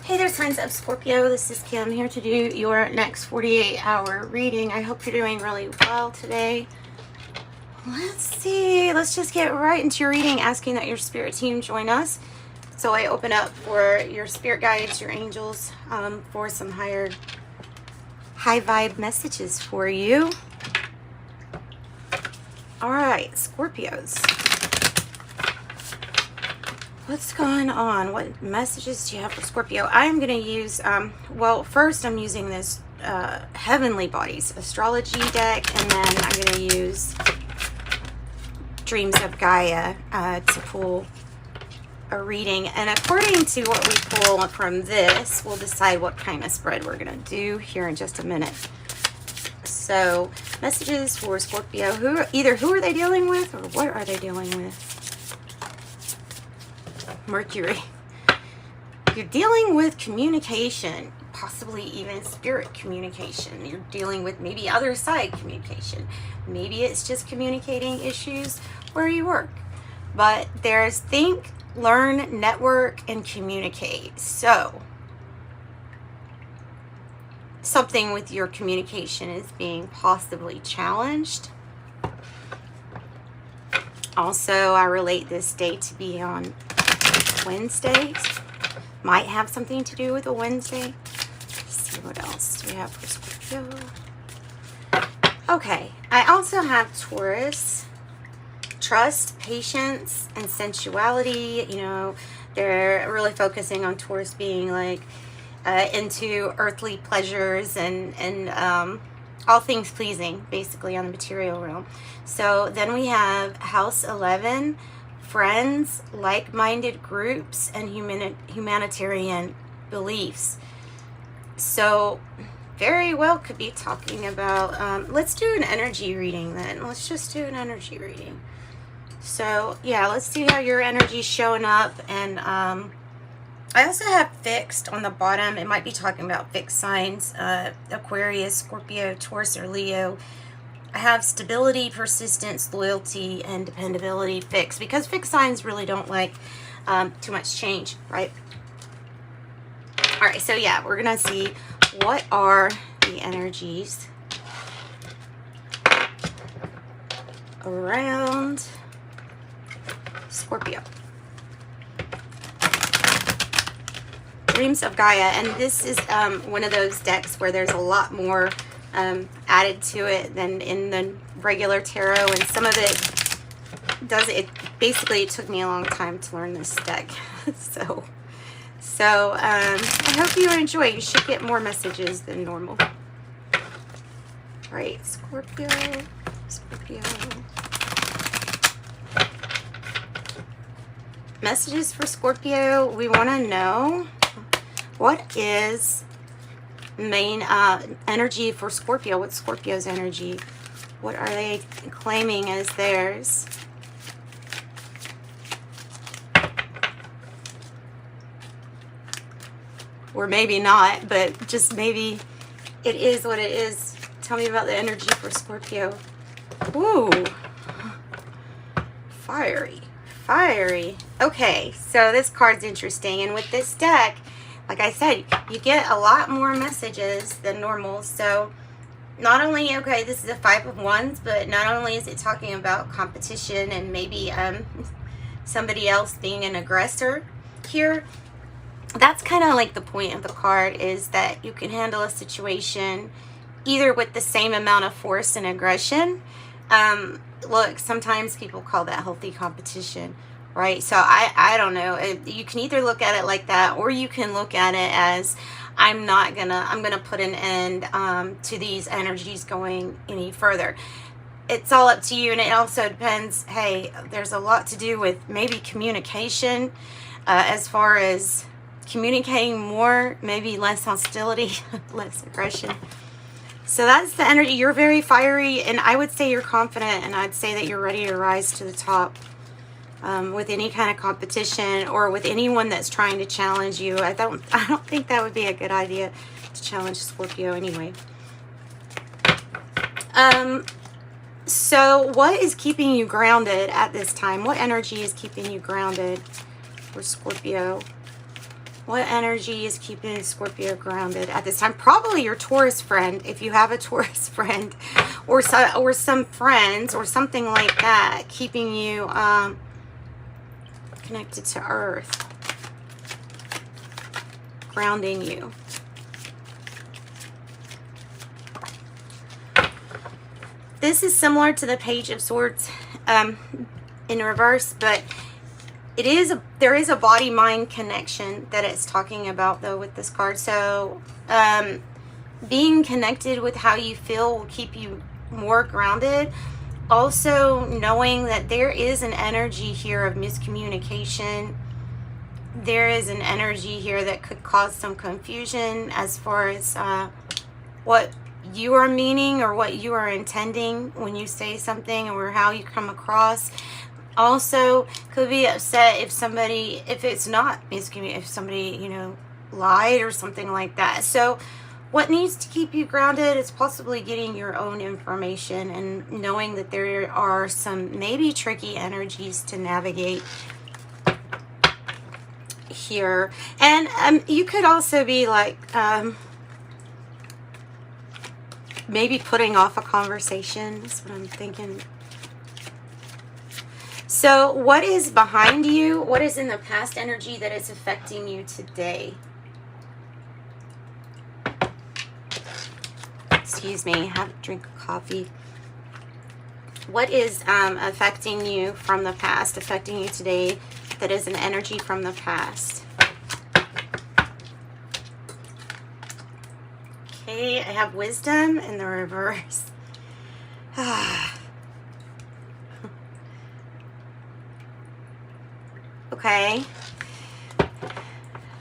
Hey there, signs of Scorpio. This is Kim here to do your next 48-hour reading. I hope you're doing really well today. Let's see. Let's just get right into your reading, asking that your spirit team join us. So I open up for your spirit guides, your angels, for some high vibe messages for you. All right, Scorpios. What's going on? What messages do you have for Scorpio? I'm going to use, well, first I'm using this Heavenly Bodies astrology deck, and then I'm going to use Dreams of Gaia to pull a reading. And according to what we pull from this, we'll decide what kind of spread we're going to do here in just a minute. So, messages for Scorpio. Who are they dealing with, or what are they dealing with? Mercury. You're dealing with communication, possibly even spirit communication. You're dealing with maybe other side communication. Maybe it's just communicating issues where you work. But there's think, learn, network, and communicate. So, something with your communication is being possibly challenged. Also, I relate this day to be on Wednesdays. Might have something to do with a Wednesday. Let's see what else do we have for Scorpio. Okay, I also have Taurus. Trust, patience, and sensuality. You know, they're really focusing on Taurus being like into earthly pleasures and all things pleasing, basically, on the material realm. So then we have House 11. Friends, like-minded groups, and humanitarian beliefs. So very well could be talking about, let's do an energy reading then. Let's just do an energy reading. So yeah, let's see how your energy's showing up. And I also have fixed on the bottom. It might be talking about fixed signs, Aquarius, Scorpio, Taurus, or Leo. I have stability, persistence, loyalty, and dependability fixed, because fixed signs really don't like too much change, right? All right, so yeah, we're going to see what are the energies around Scorpio. Dreams of Gaia, and this is one of those decks where there's a lot more added to it than in the regular tarot, and some of it does it. Basically, it took me a long time to learn this deck, so I hope you enjoy. You should get more messages than normal. All right, Scorpio. Messages for Scorpio. We want to know what is main energy for Scorpio. What's Scorpio's energy? What are they claiming as theirs? Or maybe not, but just maybe it is what it is. Tell me about the energy for Scorpio. Ooh, fiery. Okay, so this card's interesting, and with this deck, like I said, you get a lot more messages than normal. So not only, okay, this is a 5 of Wands, but not only is it talking about competition and maybe somebody else being an aggressor here. That's kind of like the point of the card, is that you can handle a situation either with the same amount of force and aggression. Look, sometimes people call that healthy competition. Right, so I don't know. You can either look at it like that, or you can look at it as I'm gonna put an end to these energies going any further. It's all up to you, and it also depends. Hey, there's a lot to do with maybe communication, as far as communicating more, maybe less hostility, less aggression. So that's the energy. You're very fiery, and I would say you're confident, and I'd say that you're ready to rise to the top. With any kind of competition, or with anyone that's trying to challenge you. I don't think that would be a good idea to challenge Scorpio anyway. So what is keeping you grounded at this time? What energy is keeping you grounded for Scorpio? What energy is keeping Scorpio grounded at this time? Probably your Taurus friend, if you have a Taurus friend, or some friends or something like that, keeping you connected to Earth, grounding you. This is similar to the Page of Swords in reverse, but there is a body-mind connection that it's talking about, though, with this card. So being connected with how you feel will keep you more grounded. Also knowing that there is an energy here of miscommunication. There is an energy here that could cause some confusion as far as what you are meaning or what you are intending when you say something, or how you come across. Also could be upset if somebody, if it's not miscommunication, if somebody, you know, lied or something like that. So what needs to keep you grounded is possibly getting your own information and knowing that there are some maybe tricky energies to navigate here. And you could also be like maybe putting off a conversation. That's what I'm thinking. So what is behind you? What is in the past energy that is affecting you today? Excuse me, have a drink of coffee. What is affecting you from the past, affecting you today, that is an energy from the past? Okay, I have wisdom in the reverse. Okay.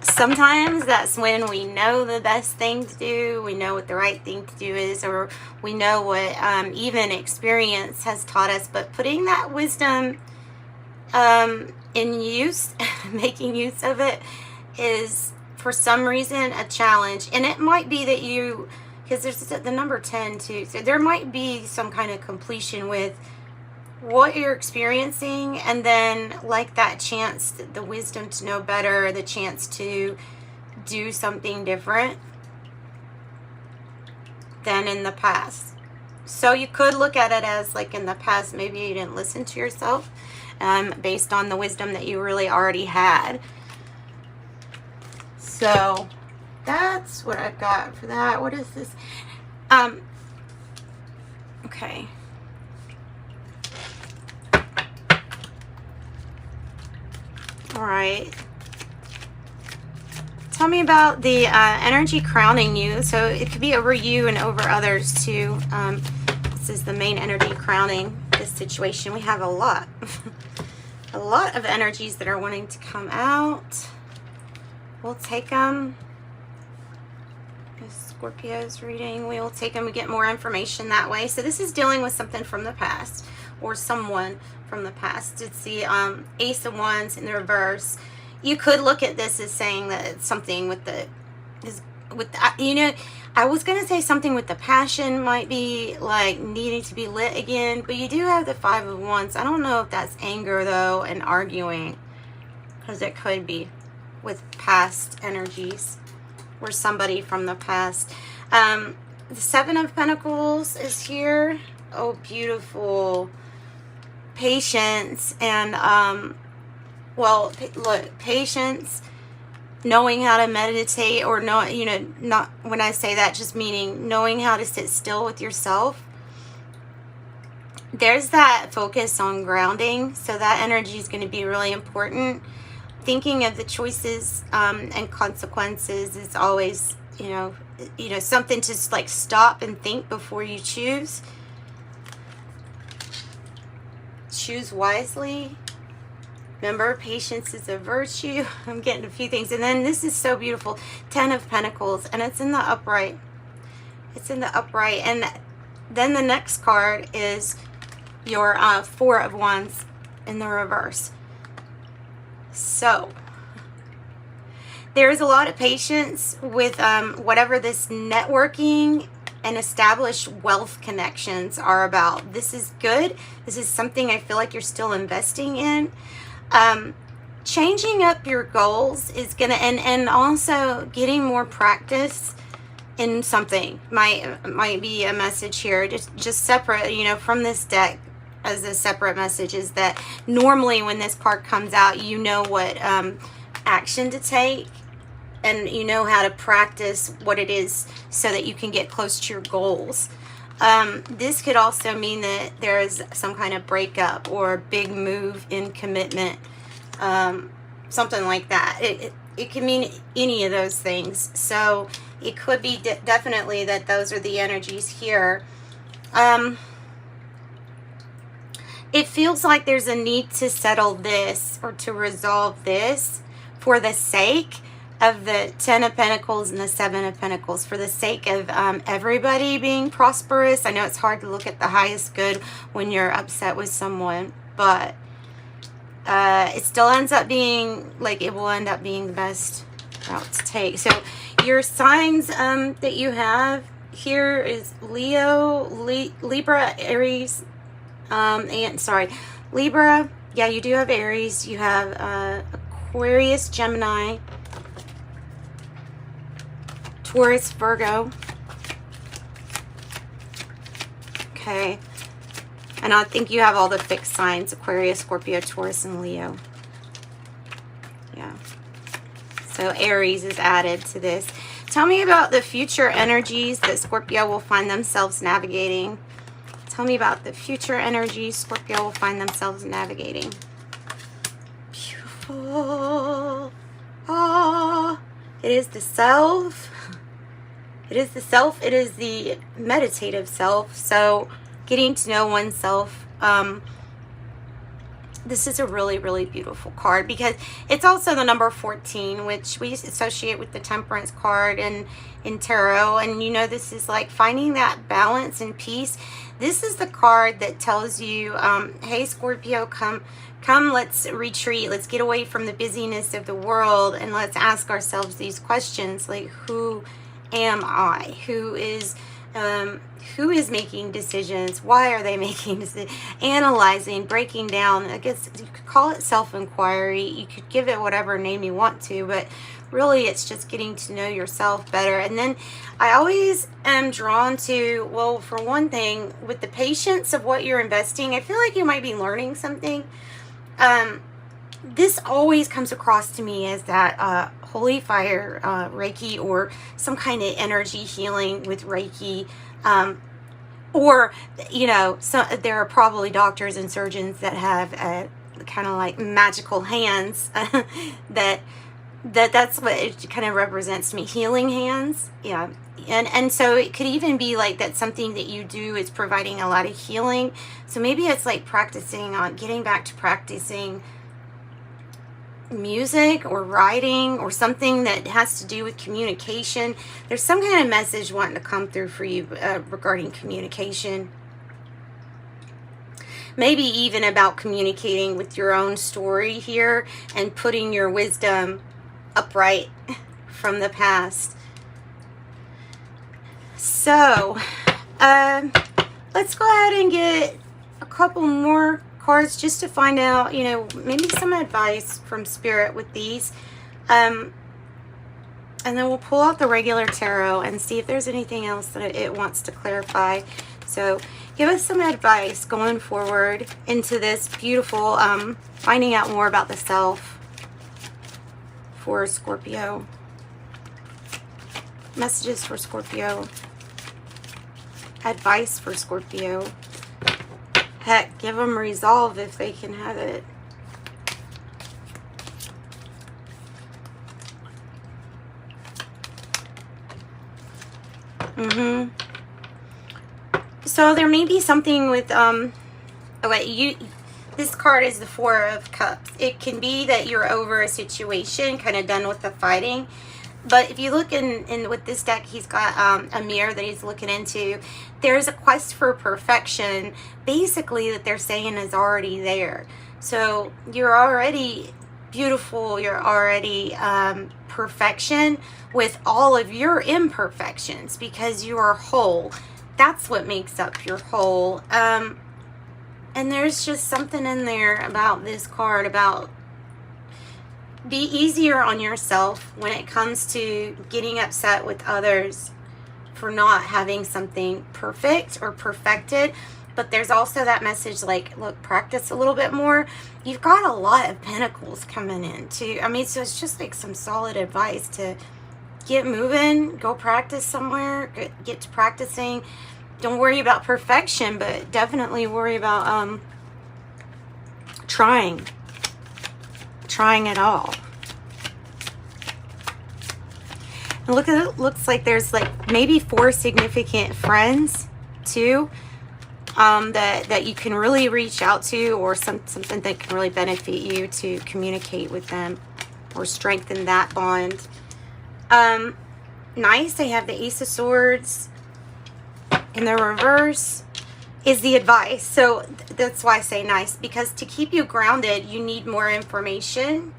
Sometimes that's when we know the best thing to do, we know what the right thing to do is, or we know what even experience has taught us. But putting that wisdom in use, making use of it, is for some reason a challenge. And it might be that you, because there's the number 10 too, so there might be some kind of completion with what you're experiencing, and then like that chance, the wisdom to know better, the chance to do something different than in the past. So you could look at it as like in the past, maybe you didn't listen to yourself based on the wisdom that you really already had. So that's what I've got for that. What is this? Okay. All right. Tell me about the energy crowning you. So it could be over you and over others too. This is the main energy crowning this situation. We have a lot. A lot of energies that are wanting to come out. We'll take them. Scorpio's reading. We will take them. We get more information that way. So this is dealing with something from the past, or someone from the past. It's the Ace of Wands in the reverse. You could look at this as saying that it's something with the, you know, I was going to say something with the passion might be like needing to be lit again, but you do have the Five of Wands. I don't know if that's anger though, and arguing, because it could be with past energies or somebody from the past. The Seven of Pentacles is here. Oh, beautiful. Patience and well, look, patience, knowing how to meditate, or not, you know, not when I say that, just meaning knowing how to sit still with yourself. There's that focus on grounding, so that energy is going to be really important. Thinking of the choices and consequences is always, you know, something to just like stop and think before you choose. Choose wisely. Remember, patience is a virtue. I'm getting a few things. And then this is so beautiful. 10 of Pentacles. And it's in the upright. It's in the upright. And then the next card is your Four of Wands in the reverse. So there is a lot of patience with whatever this networking and established wealth connections are about. This is good. This is something I feel like you're still investing in. changing up your goals is gonna, and also getting more practice in something might be a message here. Just separate, you know, from this deck as a separate message, is that normally when this card comes out, you know what action to take, and you know how to practice what it is so that you can get close to your goals. This could also mean that there is some kind of breakup or a big move in commitment, something like that. It can mean any of those things. So it could be definitely that those are the energies here. It feels like there's a need to settle this or to resolve this for the sake of the 10 of Pentacles and the 7 of Pentacles, for the sake of everybody being prosperous. I know it's hard to look at the highest good when you're upset with someone, but it still ends up being, like, it will end up being the best route to take. So your signs that you have here is Leo, Libra, Aries, and sorry, Libra. Yeah, you do have Aries. You have Aquarius, Gemini, Taurus, Virgo. Okay. And I think you have all the fixed signs: Aquarius, Scorpio, Taurus, and Leo. Yeah. So Aries is added to this. Tell me about the future energies that Scorpio will find themselves navigating. Tell me about the future energies Scorpio will find themselves navigating. Beautiful. Ah, it is the self. It is the self. It is the meditative self. So getting to know oneself. This is a really, really beautiful card because it's also the number 14, which we associate with the Temperance card and in tarot. And you know, this is like finding that balance and peace. This is the card that tells you, hey, Scorpio, come, let's retreat. Let's get away from the busyness of the world and let's ask ourselves these questions, like, who am I? Who is making decisions? Why are they making decisions? Analyzing, breaking down. I guess you could call it self-inquiry. You could give it whatever name you want to, but really it's just getting to know yourself better. And then I always am drawn to, well, for one thing, with the patience of what you're investing, I feel like you might be learning something. This always comes across to me as that holy fire Reiki, or some kind of energy healing with Reiki, or, you know, there are probably doctors and surgeons that have kind of like magical hands that's what it kind of represents to me, healing hands. Yeah. And so it could even be like that's something that you do is providing a lot of healing. So maybe it's like practicing on getting back to practicing music or writing or something that has to do with communication. There's some kind of message wanting to come through for you regarding communication. Maybe even about communicating with your own story here and putting your wisdom upright from the past. So let's go ahead and get a couple more cards just to find out, you know, maybe some advice from Spirit with these. And then we'll pull out the regular tarot and see if there's anything else that it wants to clarify. So give us some advice going forward into this beautiful finding out more about the self for Scorpio. Messages for Scorpio. Advice for Scorpio. Heck, give them resolve if they can have it. So there may be something with this card is the Four of Cups. It can be that you're over a situation, kind of done with the fighting. But if you look in with this deck, he's got a mirror that he's looking into. There's a quest for perfection, basically, that they're saying is already there. So you're already beautiful. You're already perfection with all of your imperfections because you are whole. That's what makes up your whole. And there's just something in there about this card about be easier on yourself when it comes to getting upset with others for not having something perfect or perfected. But there's also that message like, look, practice a little bit more. You've got a lot of pentacles coming in too. I mean, so it's just like some solid advice to get moving, go practice somewhere, get to practicing. Don't worry about perfection, but definitely worry about trying it all. And look at it, looks like there's like maybe 4 significant friends too, that you can really reach out to, or something that can really benefit you to communicate with them or strengthen that bond. Nice. They have the Ace of Swords in the reverse is the advice. So that's why I say nice, because to keep you grounded, you need more information.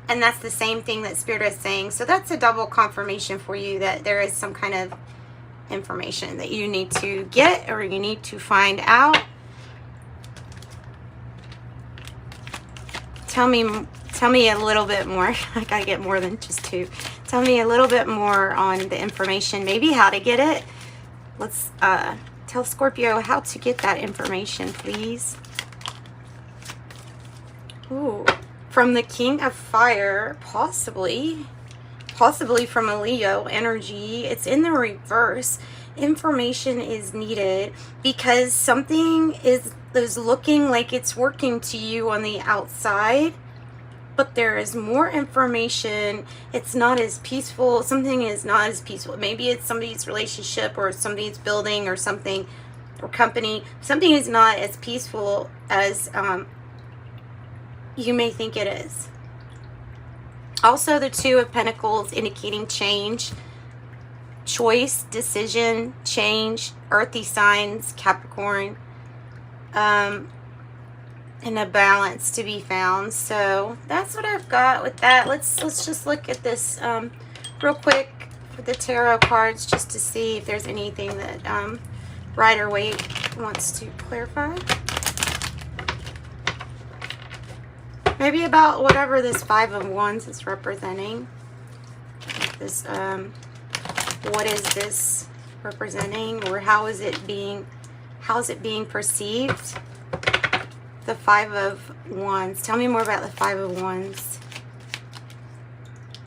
And that's the same thing that Spirit is saying. So that's a double confirmation for you that there is some kind of information that you need to get or you need to find out. Tell me a little bit more. I gotta get more than just 2. Tell me a little bit more on the information, maybe how to get it. Let's tell Scorpio how to get that information, please. Ooh, from the King of Fire, possibly from a Leo energy. It's in the reverse. Information is needed because something is looking like it's working to you on the outside, but there is more information. It's not as peaceful. Something is not as peaceful. Maybe it's somebody's relationship or somebody's building or something, or company. Something is not as peaceful as you may think it is. Also, the 2 of Pentacles indicating change, choice, decision, change, earthy signs, Capricorn, and a balance to be found. So that's what I've got with that. Let's just look at this real quick for the tarot cards, just to see if there's anything that Rider-Waite wants to clarify. Maybe about whatever this 5 of Wands is representing. This, what is this representing, or how is it being perceived? The 5 of Wands. Tell me more about the 5 of Wands.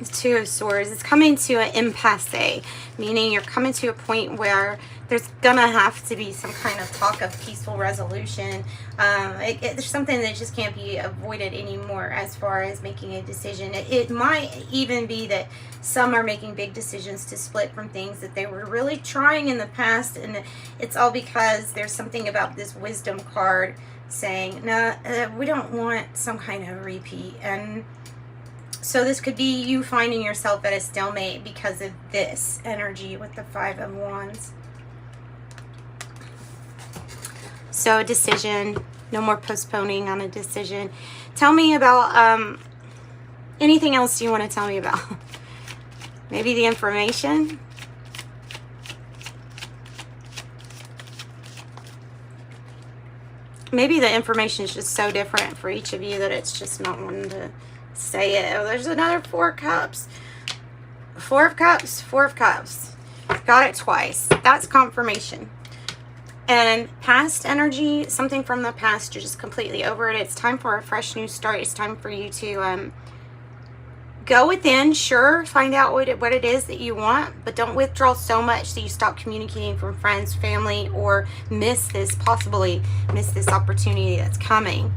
The 2 of Swords. It's coming to an impasse, meaning you're coming to a point where there's gonna have to be some kind of talk of peaceful resolution. There's something that just can't be avoided anymore as far as making a decision. It might even be that some are making big decisions to split from things that they were really trying in the past, and it's all because there's something about this wisdom card saying, no, we don't want some kind of repeat. And so this could be you finding yourself at a stalemate because of this energy with the 5 of Wands. So a decision, no more postponing on a decision. Tell me about anything else you want to tell me about. Maybe the information. Maybe the information is just so different for each of you that it's just not wanting to say it. Oh, there's another 4 of Cups. 4 of Cups, 4 of Cups. Got it twice. That's confirmation. And past energy, something from the past, you're just completely over it. It's time for a fresh new start. It's time for you to go within, sure, find out what it is that you want, but don't withdraw so much that you stop communicating from friends, family, or possibly miss this opportunity that's coming.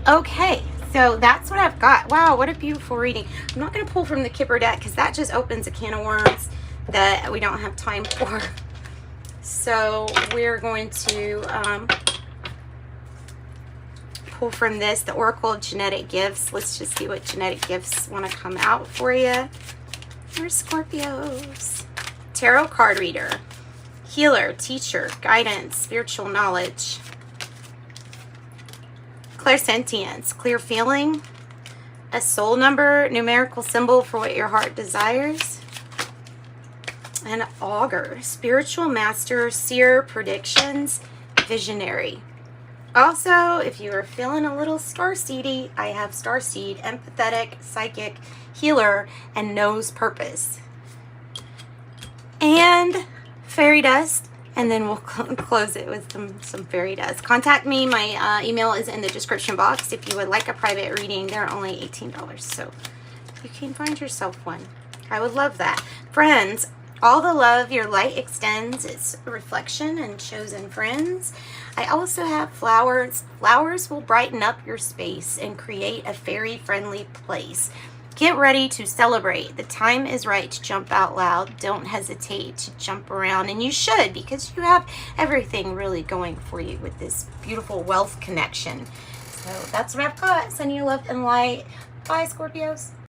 Okay, so that's what I've got. Wow, what a beautiful reading. I'm not going to pull from the Kipper deck because that just opens a can of worms that we don't have time for. So we're going to pull from this, the Oracle of Genetic Gifts. Let's just see what genetic gifts want to come out for you. Here's Scorpios. Tarot card reader, healer, teacher, guidance, spiritual knowledge, clairsentience, clear feeling, a soul number, numerical symbol for what your heart desires, and augur, spiritual master, seer, predictions, visionary. Also, if you are feeling a little starseedy, I have Starseed, Empathetic, Psychic, Healer, and Knows Purpose. And Fairy Dust. And then we'll close it with some fairy dust. Contact me. My email is in the description box. If you would like a private reading, they're only $18. So you can find yourself one. I would love that. Friends, all the love your light extends. It's a reflection and chosen friends. I also have flowers. Flowers will brighten up your space and create a fairy-friendly place. Get ready to celebrate. The time is right to jump out loud. Don't hesitate to jump around. And you should, because you have everything really going for you with this beautiful wealth connection. So that's what I've got. Sending you love and light. Bye, Scorpios.